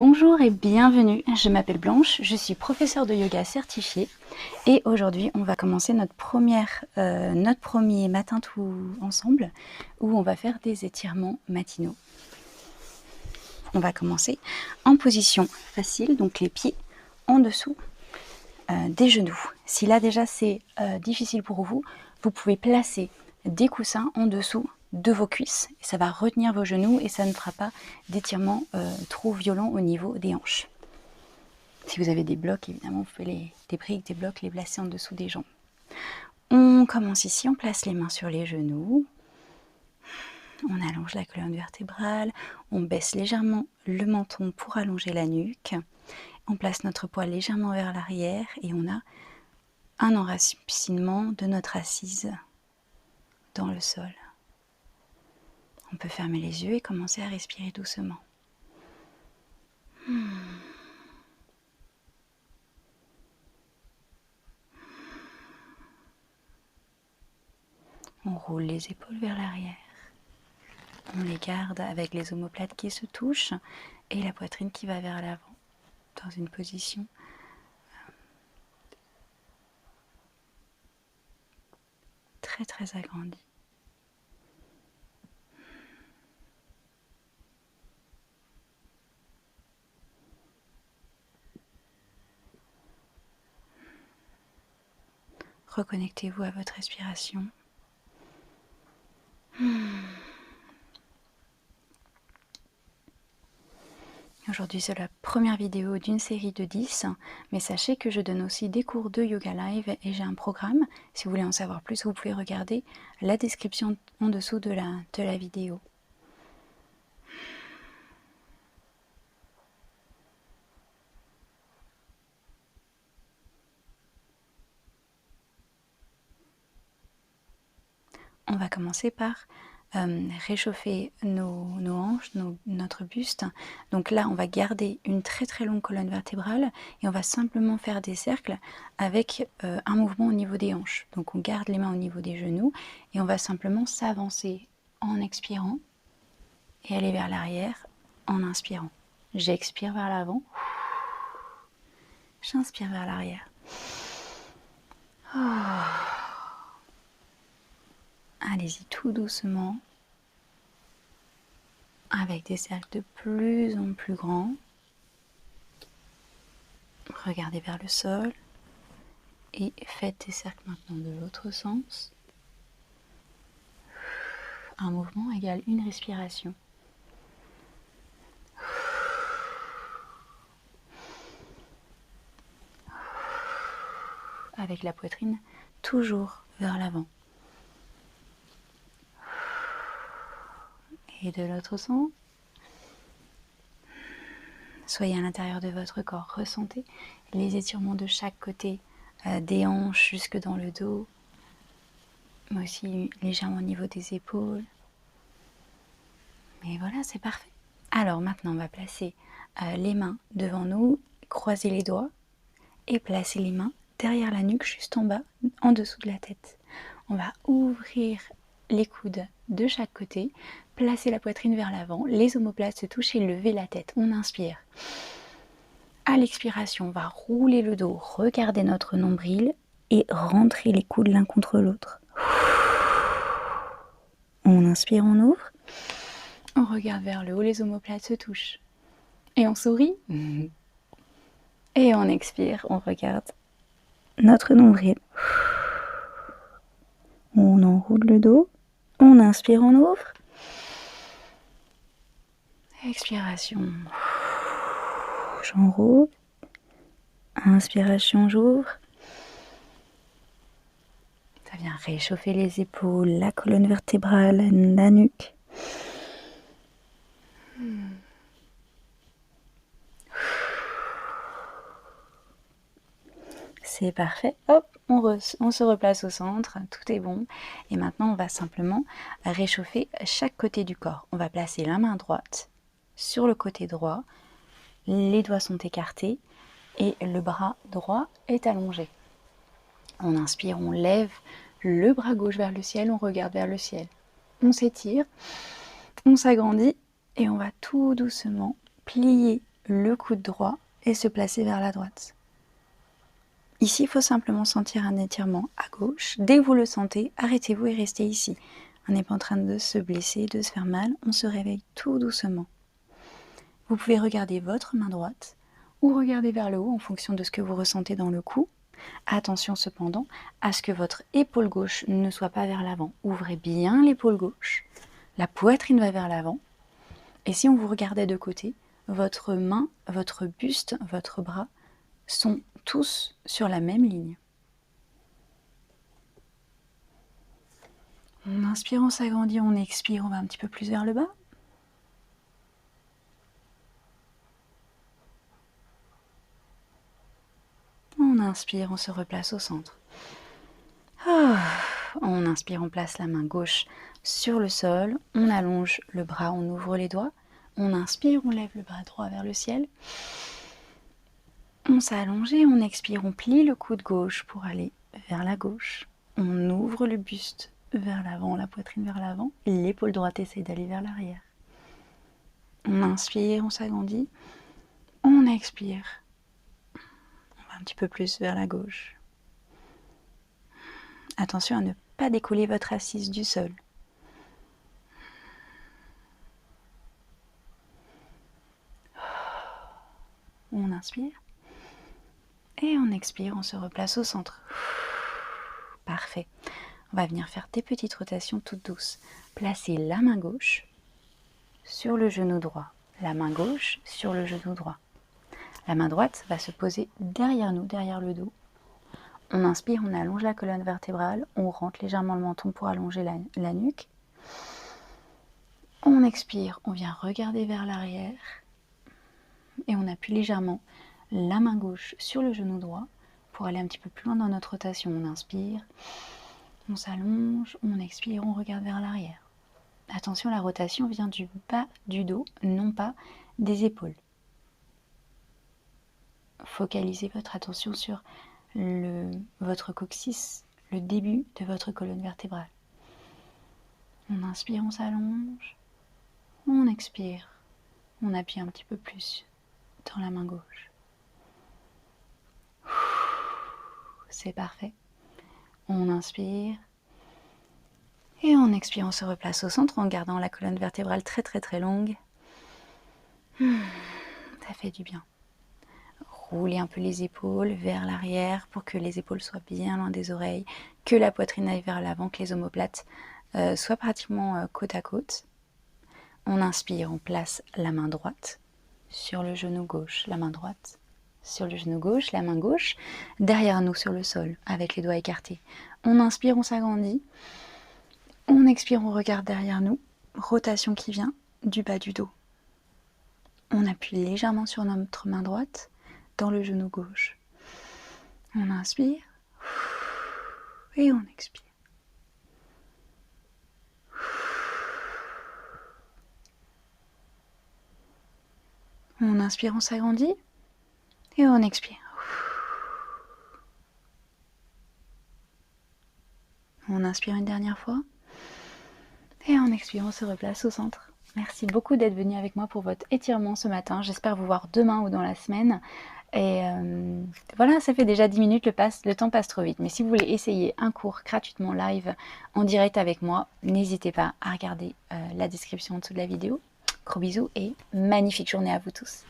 Bonjour et bienvenue, je m'appelle Blanche, je suis professeure de yoga certifiée et aujourd'hui on va commencer notre premier matin tout ensemble où on va faire des étirements matinaux. On va commencer en position facile, donc les pieds en dessous des genoux. Si là déjà c'est difficile pour vous, vous pouvez placer des coussins en dessous de vos cuisses. Ça va retenir vos genoux et ça ne fera pas d'étirement trop violent au niveau des hanches. Si vous avez des blocs, évidemment, vous pouvez des briques, des blocs, les placer en dessous des jambes. On commence ici, on place les mains sur les genoux. On allonge la colonne vertébrale, on baisse légèrement le menton pour allonger la nuque. On place notre poids légèrement vers l'arrière et on a un enracinement de notre assise dans le sol. On peut fermer les yeux et commencer à respirer doucement. On roule les épaules vers l'arrière. On les garde avec les omoplates qui se touchent et la poitrine qui va vers l'avant dans une position très agrandie. Reconnectez-vous à votre respiration. Aujourd'hui, c'est la première vidéo d'une série de 10, mais sachez que je donne aussi des cours de yoga live et j'ai un programme. Si vous voulez en savoir plus, vous pouvez regarder la description en dessous de la vidéo. On va commencer par réchauffer nos hanches, notre buste. Donc là, on va garder une très longue colonne vertébrale et on va simplement faire des cercles avec un mouvement au niveau des hanches. Donc on garde les mains au niveau des genoux et on va simplement s'avancer en expirant et aller vers l'arrière en inspirant. J'expire vers l'avant, j'inspire vers l'arrière. Allez-y tout doucement, avec des cercles de plus en plus grands. Regardez vers le sol et faites des cercles maintenant de l'autre sens. Un mouvement égale une respiration. Avec la poitrine toujours vers l'avant. Et de l'autre sens. Soyez à l'intérieur de votre corps. Ressentez les étirements de chaque côté, des hanches jusque dans le dos, mais aussi légèrement au niveau des épaules. Mais voilà, c'est parfait. Alors maintenant, on va placer les mains devant nous, croiser les doigts et placer les mains derrière la nuque, juste en bas, en dessous de la tête. On va ouvrir les coudes de chaque côté, placer la poitrine vers l'avant, les omoplates se touchent et lever la tête. On inspire. À l'expiration, on va rouler le dos, regarder notre nombril et rentrer les coudes l'un contre l'autre. On inspire, on ouvre. On regarde vers le haut, les omoplates se touchent. Et on sourit. Et on expire, on regarde notre nombril. On enroule le dos. On inspire, on ouvre. Expiration. J'enroule. Inspiration, j'ouvre. Ça vient réchauffer les épaules, la colonne vertébrale, la nuque. C'est parfait. Hop, on se replace au centre, tout est bon. Et maintenant, on va simplement réchauffer chaque côté du corps. On va placer la main droite sur le côté droit. Les doigts sont écartés et le bras droit est allongé. On inspire, on lève le bras gauche vers le ciel, on regarde vers le ciel. On s'étire, on s'agrandit et on va tout doucement plier le coude droit et se placer vers la droite. Ici, il faut simplement sentir un étirement à gauche. Dès que vous le sentez, arrêtez-vous et restez ici. On n'est pas en train de se blesser, de se faire mal, on se réveille tout doucement. Vous pouvez regarder votre main droite ou regarder vers le haut en fonction de ce que vous ressentez dans le cou. Attention cependant à ce que votre épaule gauche ne soit pas vers l'avant. Ouvrez bien l'épaule gauche, la poitrine va vers l'avant. Et si on vous regardait de côté, votre main, votre buste, votre bras sont tous sur la même ligne. On inspire, on s'agrandit, on expire, on va un petit peu plus vers le bas. On inspire, on se replace au centre. On inspire, on place la main gauche sur le sol, on allonge le bras, on ouvre les doigts. On inspire, on lève le bras droit vers le ciel. On s'allonge et on expire, on plie le coude gauche pour aller vers la gauche. On ouvre le buste vers l'avant, la poitrine vers l'avant. L'épaule droite essaye d'aller vers l'arrière. On inspire, on s'agrandit. On expire. On va un petit peu plus vers la gauche. Attention à ne pas décoller votre assise du sol. On inspire. Et on expire, on se replace au centre. Parfait. On va venir faire des petites rotations toutes douces. Placez la main gauche sur le genou droit. La main gauche sur le genou droit. La main droite va se poser derrière nous, derrière le dos. On inspire, on allonge la colonne vertébrale. On rentre légèrement le menton pour allonger la nuque. On expire, on vient regarder vers l'arrière. Et on appuie légèrement la main gauche sur le genou droit pour aller un petit peu plus loin dans notre rotation. On inspire, on s'allonge, on expire, on regarde vers l'arrière. Attention, la rotation vient du bas du dos, non pas des épaules. Focalisez votre attention sur votre coccyx, le début de votre colonne vertébrale. On inspire, on s'allonge, on expire, on appuie un petit peu plus dans la main gauche. C'est parfait. On inspire et on expire, on se replace au centre en gardant la colonne vertébrale très très très longue. Ça fait du bien. Roulez un peu les épaules vers l'arrière pour que les épaules soient bien loin des oreilles, que la poitrine aille vers l'avant, que les omoplates soient pratiquement côte à côte. On inspire, on place la main droite sur le genou gauche, la main droite sur le genou gauche, la main gauche derrière nous sur le sol avec les doigts écartés. On inspire, on s'agrandit. On expire, on regarde derrière nous. Rotation qui vient du bas du dos. On appuie légèrement sur notre main droite dans le genou gauche. On inspire et on expire. On inspire, on s'agrandit et on expire. On inspire une dernière fois et en expire, on se replace au centre. Merci beaucoup d'être venu avec moi pour votre étirement ce matin. J'espère vous voir demain ou dans la semaine. Et voilà, ça fait déjà 10 minutes, le temps passe trop vite. Mais si vous voulez essayer un cours gratuitement live en direct avec moi, n'hésitez pas à regarder la description en dessous de la vidéo. Gros bisous et magnifique journée à vous tous.